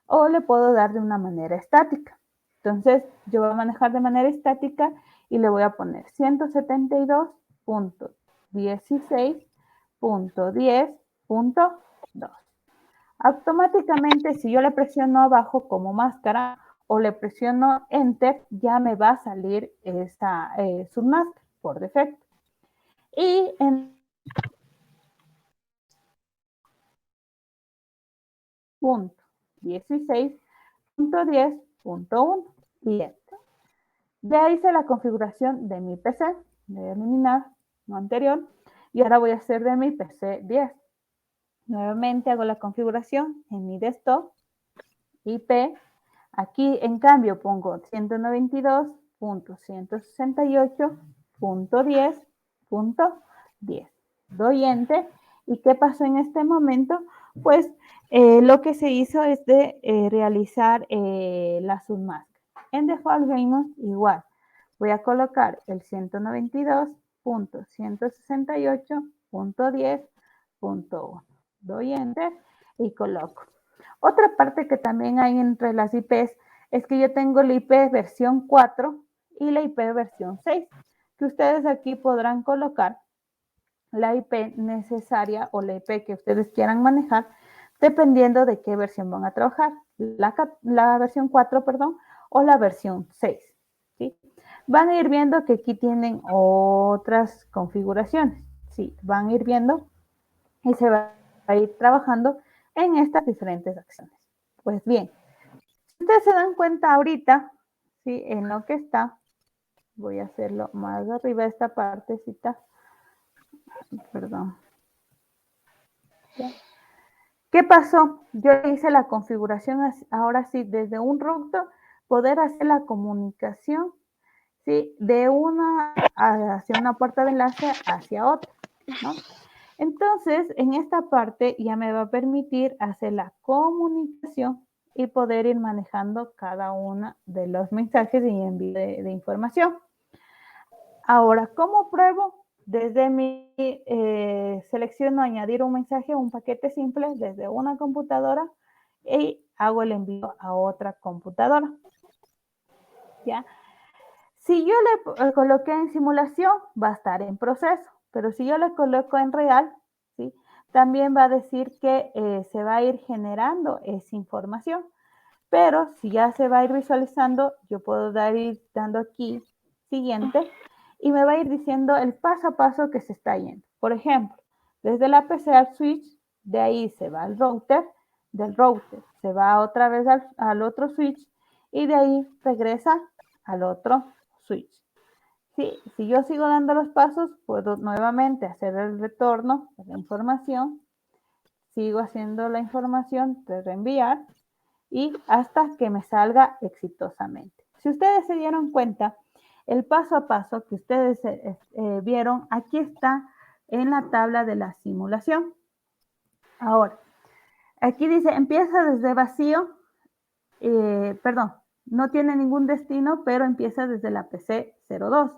o le puedo dar de una manera estática. Entonces, yo voy a manejar de manera estática y le voy a poner 172.16.10.2. Automáticamente, si yo le presiono abajo como máscara o le presiono Enter, ya me va a salir esta submask por defecto. Y en punto 16.10.1 y Enter. Ya hice la configuración de mi PC, voy a eliminar lo anterior y ahora voy a hacer de mi PC 10. Nuevamente hago la configuración en mi desktop, IP. Aquí, en cambio, pongo 192.168.10.10. Doy Enter. ¿Y qué pasó en este momento? Pues lo que se hizo es de realizar la submask. En default vimos igual. Voy a colocar el 192.168.10.1. Doy Enter y coloco. Otra parte que también hay entre las IPs es que yo tengo la IP versión 4 y la IP versión 6, que ustedes aquí podrán colocar la IP necesaria o la IP que ustedes quieran manejar, dependiendo de qué versión van a trabajar, la versión 4, perdón, o la versión 6. ¿Sí? Van a ir viendo que aquí tienen otras configuraciones. Sí, van a ir viendo y se va a ir trabajando en estas diferentes acciones. Pues bien, si ustedes se dan cuenta ahorita, ¿sí? En lo que está, voy a hacerlo más arriba de esta partecita, perdón. ¿Ya? ¿Qué pasó? Yo hice la configuración ahora sí desde un router, poder hacer la comunicación, ¿sí? De una hacia una puerta de enlace hacia otra, ¿no? Entonces, en esta parte ya me va a permitir hacer la comunicación y poder ir manejando cada uno de los mensajes y envío de información. Ahora, ¿cómo pruebo? Desde mi selecciono añadir un mensaje, un paquete simple desde una computadora y hago el envío a otra computadora. ¿Ya? Si yo le coloqué en simulación, va a estar en proceso, pero si yo le coloco en real, ¿sí? También va a decir que se va a ir generando esa información. Pero si ya se va a ir visualizando, yo puedo ir dando aquí siguiente y me va a ir diciendo el paso a paso que se está yendo. Por ejemplo, desde la PC al switch, de ahí se va al router, del router se va otra vez al otro switch y de ahí regresa al otro switch. Sí, si yo sigo dando los pasos, puedo nuevamente hacer el retorno de la información, sigo haciendo la información de reenviar y hasta que me salga exitosamente. Si ustedes se dieron cuenta, el paso a paso que ustedes vieron, aquí está en la tabla de la simulación. Ahora, aquí dice, empieza desde vacío, perdón, no tiene ningún destino, pero empieza desde la PC 02.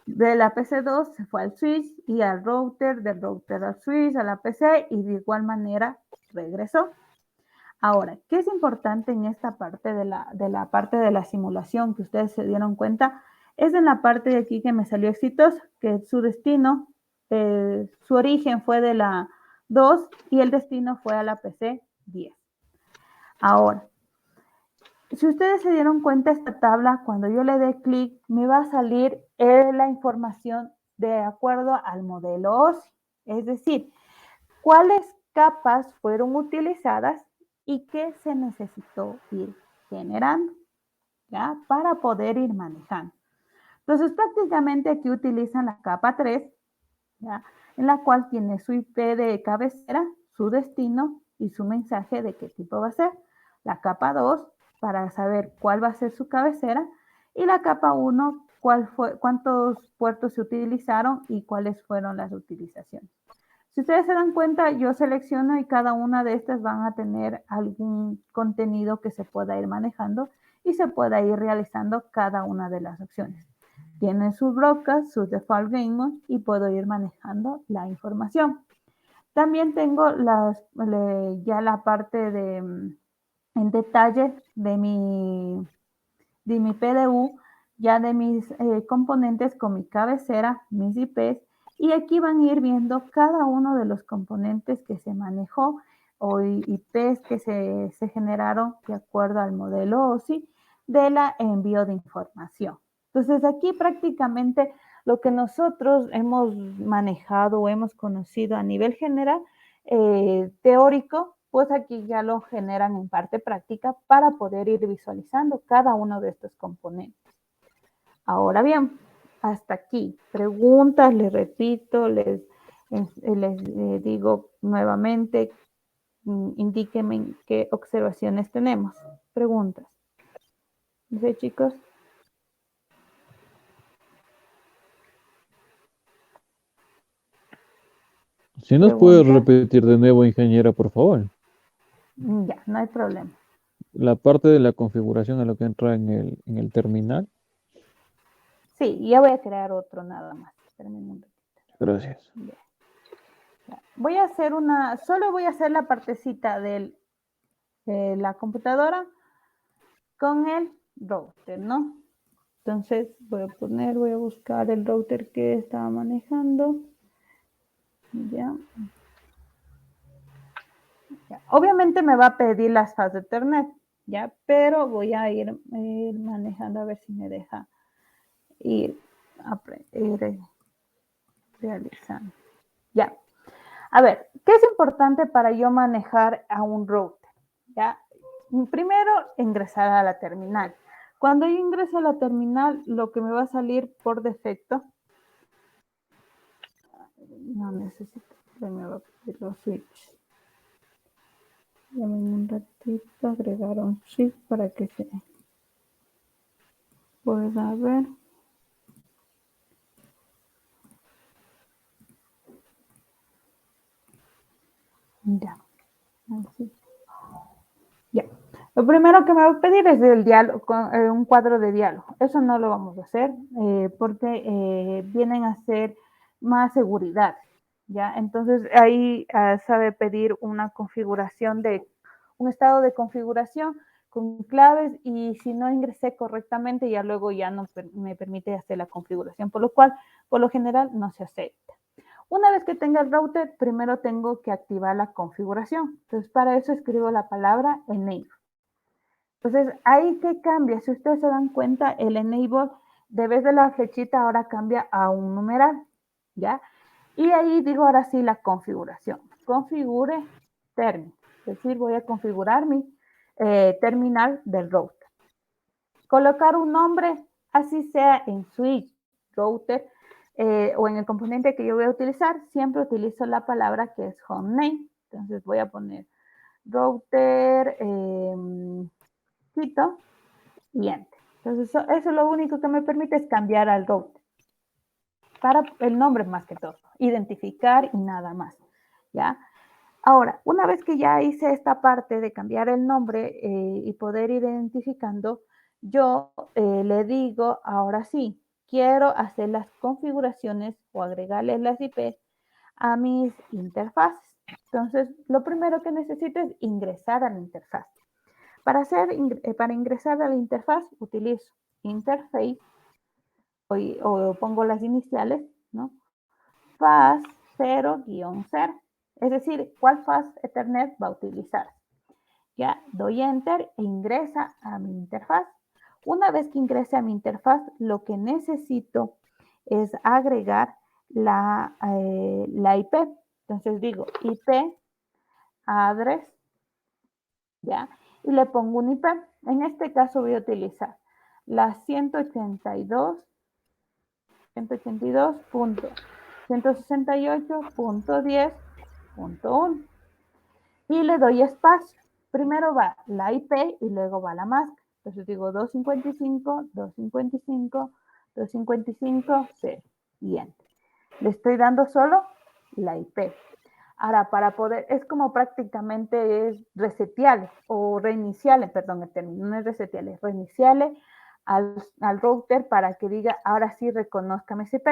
De la PC 2 se fue al switch y al router, del router al switch, a la PC y de igual manera regresó. Ahora, ¿qué es importante en esta parte de la parte de la simulación que ustedes se dieron cuenta? Es en la parte de aquí que me salió exitosa, que su destino, su origen fue de la 2 y el destino fue a la PC 10. Ahora, si ustedes se dieron cuenta, esta tabla, cuando yo le dé clic, me va a salir la información de acuerdo al modelo OSI. Es decir, cuáles capas fueron utilizadas y qué se necesitó ir generando, ¿ya? Para poder ir manejando. Entonces, prácticamente aquí utilizan la capa 3, ¿ya? En la cual tiene su IP de cabecera, su destino y su mensaje de qué tipo va a ser. La capa 2, para saber cuál va a ser su cabecera. Y la capa 1, cuántos puertos se utilizaron y cuáles fueron las utilizaciones. Si ustedes se dan cuenta, yo selecciono y cada una de estas van a tener algún contenido que se pueda ir manejando y se pueda ir realizando cada una de las opciones. Tienen sus brocas, sus default game y puedo ir manejando la información. También tengo ya la parte en detalle de mi PDU, ya de mis componentes con mi cabecera, mis IPs, y aquí van a ir viendo cada uno de los componentes que se manejó o IPs que se generaron de acuerdo al modelo OSI de la envío de información. Entonces aquí prácticamente lo que nosotros hemos manejado o hemos conocido a nivel general, teórico, pues aquí ya lo generan en parte práctica para poder ir visualizando cada uno de estos componentes. Ahora bien, hasta aquí, preguntas, les repito, les digo nuevamente, indíquenme qué observaciones tenemos. Preguntas. ¿Sí, chicos? Si nos puede repetir de nuevo, ingeniera, por favor. Ya, no hay problema. La parte de la configuración a lo que entra en el terminal. Sí, ya voy a crear otro nada más. Espérenme un ratito. Gracias. Voy a hacer solo voy a hacer la partecita de la computadora con el router, ¿no? Entonces voy a buscar el router que estaba manejando. Ya. Obviamente me va a pedir las fases de Ethernet, ¿ya? Pero voy a ir manejando a ver si me deja ir realizando. Ya. A ver, ¿qué es importante para yo manejar a un router? ¿Ya? Primero, ingresar a la terminal. Cuando yo ingreso a la terminal, lo que me va a salir por defecto, no necesito, me va a pedir los switches. Dame un ratito, agregar un switch para que se pueda ver. Ya, así. Ya. Lo primero que me va a pedir es el diálogo, un cuadro de diálogo. Eso no lo vamos a hacer porque vienen a ser más seguridad, ¿ya? Entonces ahí sabe pedir una configuración un estado de configuración con claves y si no ingresé correctamente ya luego ya no me permite hacer la configuración, por lo cual por lo general no se acepta. Una vez que tenga el router, primero tengo que activar la configuración. Entonces para eso escribo la palabra enable. Entonces, ahí que cambia, si ustedes se dan cuenta, el enable, de vez de la flechita, ahora cambia a un numeral, ¿ya? Y ahí digo ahora sí la configuración. Configure terminal, es decir, voy a configurar mi terminal del router. Colocar un nombre, así sea en switch, router, o en el componente que yo voy a utilizar, siempre utilizo la palabra que es home name. Entonces voy a poner router, Quito y enter. Entonces, eso lo único que me permite es cambiar al router. Para el nombre más que todo. Identificar y nada más. ¿Ya? Ahora, una vez que ya hice esta parte de cambiar el nombre y poder ir identificando, yo le digo, ahora sí, quiero hacer las configuraciones o agregarle las IPs a mis interfaces. Entonces, lo primero que necesito es ingresar a la interfaz. Para ingresar a la interfaz utilizo interface o pongo las iniciales, ¿no? Faz 0-0. Es decir, cuál faz Ethernet va a utilizar. Ya doy enter e ingresa a mi interfaz. Una vez que ingrese a mi interfaz, lo que necesito es agregar la IP. Entonces digo IP address, ¿ya? Y le pongo un IP. En este caso voy a utilizar la 182.168.10.1 y le doy espacio. Primero va la IP y luego va la máscara. Entonces digo 255, 255, 255, 0 y enter. Le estoy dando solo la IP. Ahora, para poder, es como prácticamente es reseteable o reiniciable, perdón, el término no es reseteable, es reiniciable al router para que diga, ahora sí reconozca mi IP.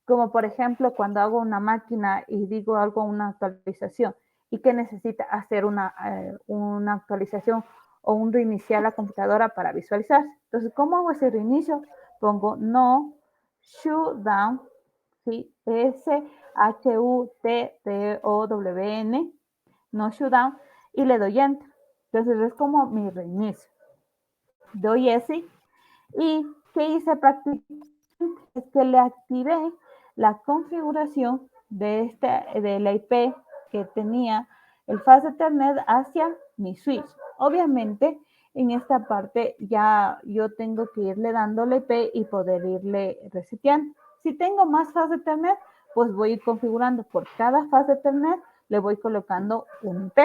Como por ejemplo, cuando hago una máquina y digo algo, una actualización, y que necesita hacer una actualización o un reiniciar la computadora para visualizar. Entonces, ¿cómo hago ese reinicio? Pongo no shutdown, ¿sí? S-H-U-T-T-O-W-N, no shutdown, y le doy enter. Entonces es como mi reinicio. Doy ese y ¿qué hice prácticamente? Es que le activé la configuración de la IP que tenía el Fast Ethernet hacia mi switch. Obviamente, en esta parte ya yo tengo que irle dando la IP y poder irle reseteando. Si tengo más Fast Ethernet, pues voy a ir configurando por cada Fast Ethernet, le voy colocando un IP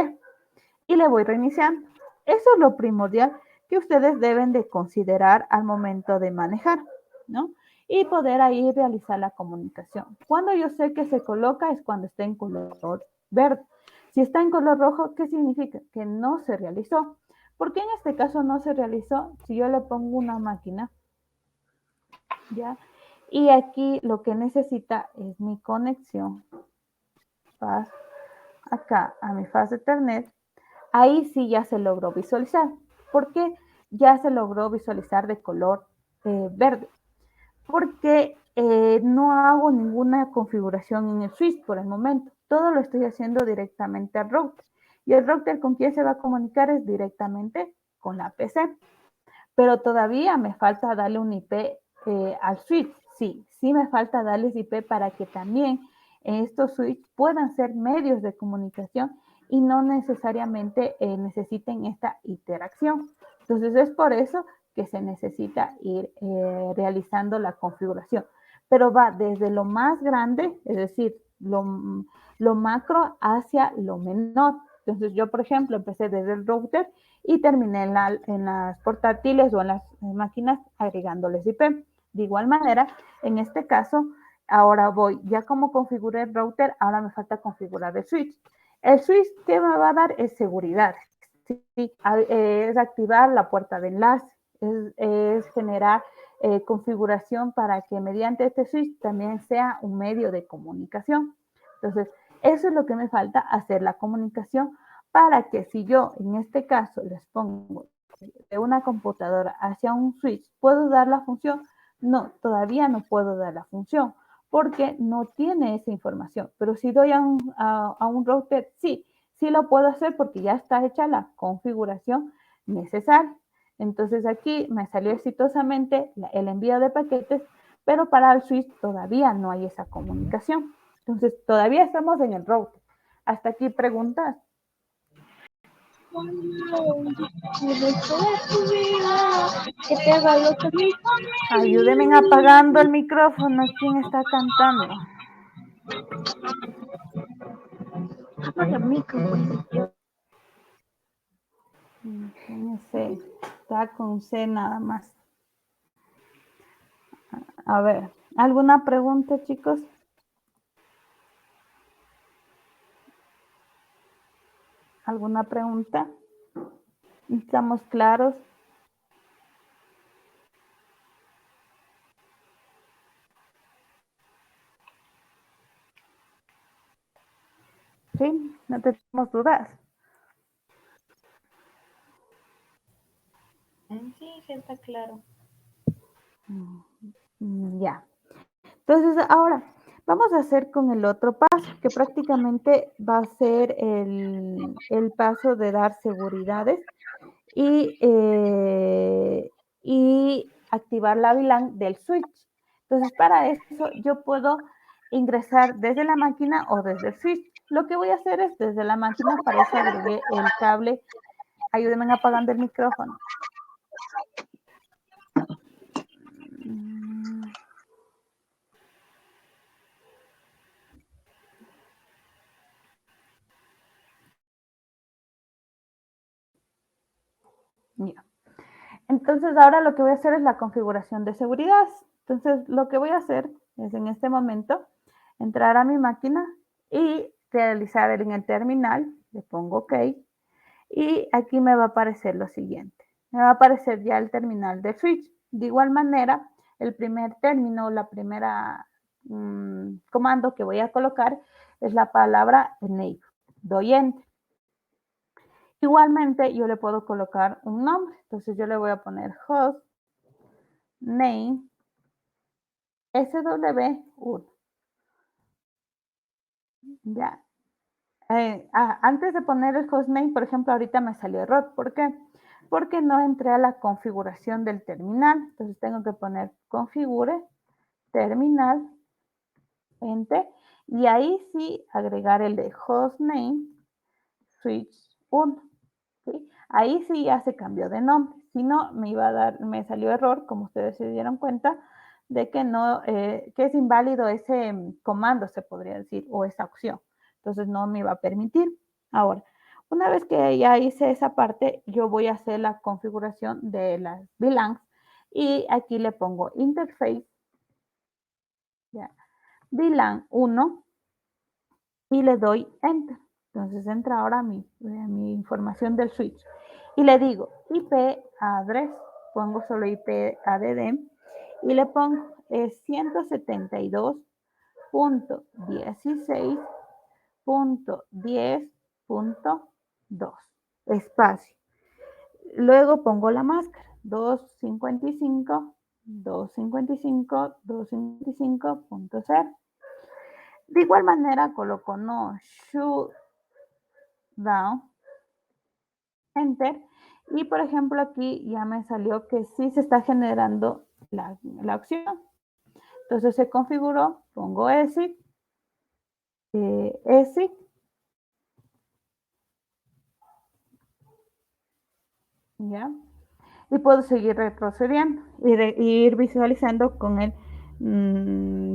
y le voy reiniciando. Eso es lo primordial que ustedes deben de considerar al momento de manejar, ¿no? Y poder ahí realizar la comunicación. Cuando yo sé que se coloca es cuando está en color verde. Si está en color rojo, ¿qué significa? Que no se realizó. ¿Por qué en este caso no se realizó? Si yo le pongo una máquina, ¿ya? Y aquí lo que necesita es mi conexión acá a mi Fast Ethernet. Ahí sí ya se logró visualizar. ¿Por qué ya se logró visualizar de color verde? Porque no hago ninguna configuración en el switch por el momento. Todo lo estoy haciendo directamente al router. Y el router con quién se va a comunicar es directamente con la PC. Pero todavía me falta darle un IP al switch. Sí me falta darles IP para que también estos switches puedan ser medios de comunicación y no necesariamente necesiten esta interacción. Entonces es por eso que se necesita ir realizando la configuración. Pero va desde lo más grande, es decir, lo macro hacia lo menor. Entonces yo, por ejemplo, empecé desde el router y terminé en las portátiles o en las máquinas agregándoles IP. De igual manera, en este caso, ahora voy, ya como configuré el router, ahora me falta configurar el switch. El switch que me va a dar es seguridad. ¿Sí? Es activar la puerta de enlace, es generar configuración para que mediante este switch también sea un medio de comunicación. Entonces, eso es lo que me falta, hacer la comunicación para que si yo en este caso les pongo de una computadora hacia un switch, ¿puedo dar la función? No, todavía no puedo dar la función porque no tiene esa información. Pero si doy a un router, sí lo puedo hacer porque ya está hecha la configuración necesaria. Entonces aquí me salió exitosamente el envío de paquetes, pero para el switch todavía no hay esa comunicación. Entonces todavía estamos en el router. Hasta aquí preguntas. Ayúdenme apagando el micrófono. ¿Quién está cantando? C. Está con C nada más. A ver, ¿alguna pregunta, chicos? ¿Alguna pregunta? ¿Estamos claros? ¿Sí? ¿No tenemos dudas? Sí, está claro. Ya. Entonces, ahora vamos a hacer con el otro paso, que prácticamente va a ser el paso de dar seguridades y activar la VLAN del switch. Entonces, para eso yo puedo ingresar desde la máquina o desde el switch. Lo que voy a hacer es desde la máquina, para eso agregué el cable. Ayúdenme apagando el micrófono. Ya. Entonces ahora lo que voy a hacer es la configuración de seguridad. Entonces lo que voy a hacer es en este momento entrar a mi máquina y realizar en el terminal, le pongo OK, y aquí me va a aparecer lo siguiente. Me va a aparecer ya el terminal de switch. De igual manera, el primer término, la primera comando que voy a colocar es la palabra enable. Doy Enter. Igualmente, yo le puedo colocar un nombre. Entonces, yo le voy a poner host name SW1. Ya. Antes de poner el hostname, por ejemplo, ahorita me salió error. ¿Por qué? Porque no entré a la configuración del terminal. Entonces tengo que poner configure terminal, enter, y ahí sí agregar el de hostname switch 1. ¿Sí? Ahí sí ya se cambió de nombre. Si no, me salió error, como ustedes se dieron cuenta, de que no, que es inválido ese comando, se podría decir, o esa opción. Entonces no me iba a permitir. Ahora, una vez que ya hice esa parte, yo voy a hacer la configuración de las VLANs y aquí le pongo interface, ya, VLAN 1 y le doy enter. Entonces entra ahora mi información del switch y le digo IP address, pongo solo IP add y le pongo 172.16.10.2 espacio. Luego pongo la máscara 255.255.0. De igual manera coloco no shut down, enter, y por ejemplo aquí ya me salió que sí se está generando la opción. Entonces se configuró, pongo exit, ¿ya? Y puedo seguir retrocediendo y ir visualizando con el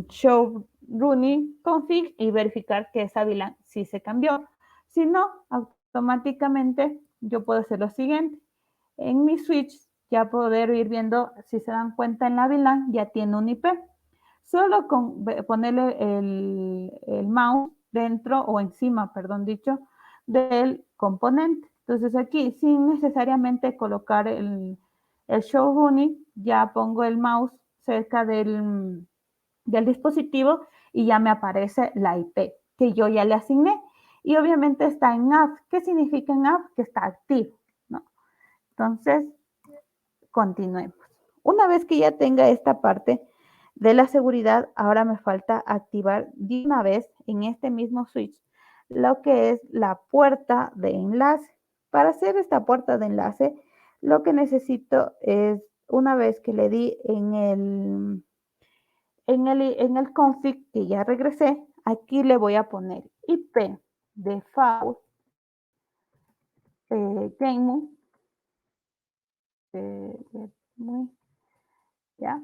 show running config y verificar que esa VLAN sí se cambió. Si no, automáticamente yo puedo hacer lo siguiente. En mi switch ya poder ir viendo, si se dan cuenta en la VLAN ya tiene un IP. Solo con ponerle el mouse dentro o encima, perdón dicho, del componente. Entonces aquí, sin necesariamente colocar el show running, ya pongo el mouse cerca del dispositivo y ya me aparece la IP que yo ya le asigné. Y obviamente está en app. ¿Qué significa en app? Que está activo, ¿no? Entonces, continuemos. Una vez que ya tenga esta parte de la seguridad, ahora me falta activar de una vez en este mismo switch lo que es la puerta de enlace. Para hacer esta puerta de enlace, lo que necesito es, una vez que le di en el config que ya regresé, aquí le voy a poner IP default gaming, ¿ya?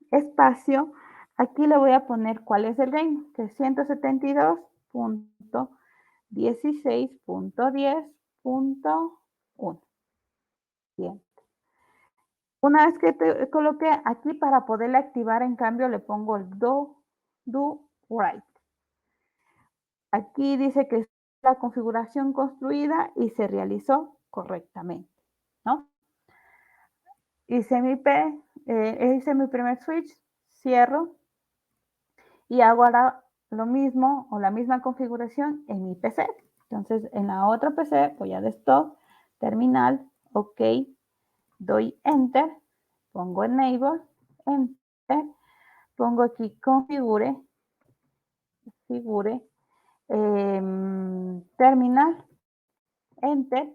Espacio, aquí le voy a poner cuál es el game, que es 172.16.10.1. Bien. Una vez que te coloqué aquí, para poderle activar, en cambio, le pongo el do write. Aquí dice que es la configuración construida y se realizó correctamente, ¿no? Hice mi primer switch, cierro y hago ahora lo mismo o la misma configuración en mi PC. Entonces, en la otra PC voy a desktop, terminal, OK, doy enter, pongo enable, enter, pongo aquí configure, terminal, enter,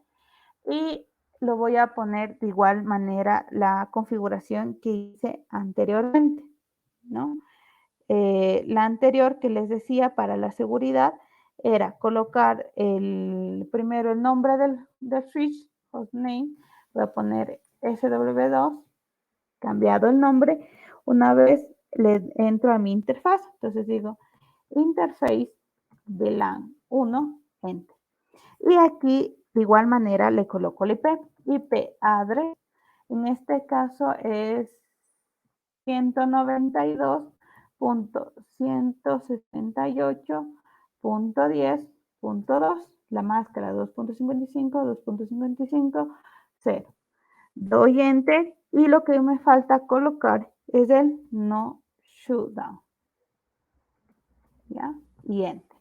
y lo voy a poner de igual manera la configuración que hice anteriormente, ¿no? la anterior que les decía para la seguridad era colocar primero el nombre del switch, hostname, voy a poner SW2, cambiado el nombre, una vez le entro a mi interfaz, entonces digo interface VLAN 1, enter. Y aquí de igual manera le coloco el IP address, en este caso es 192.168.10.2, la máscara 2.55, 2.55, 0. Doy enter y lo que me falta colocar es el no shutdown. ¿Ya? Y enter.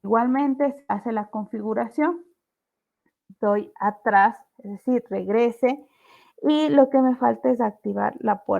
Igualmente se hace la configuración. Doy atrás, es decir, regrese. Y lo que me falta es activar la puerta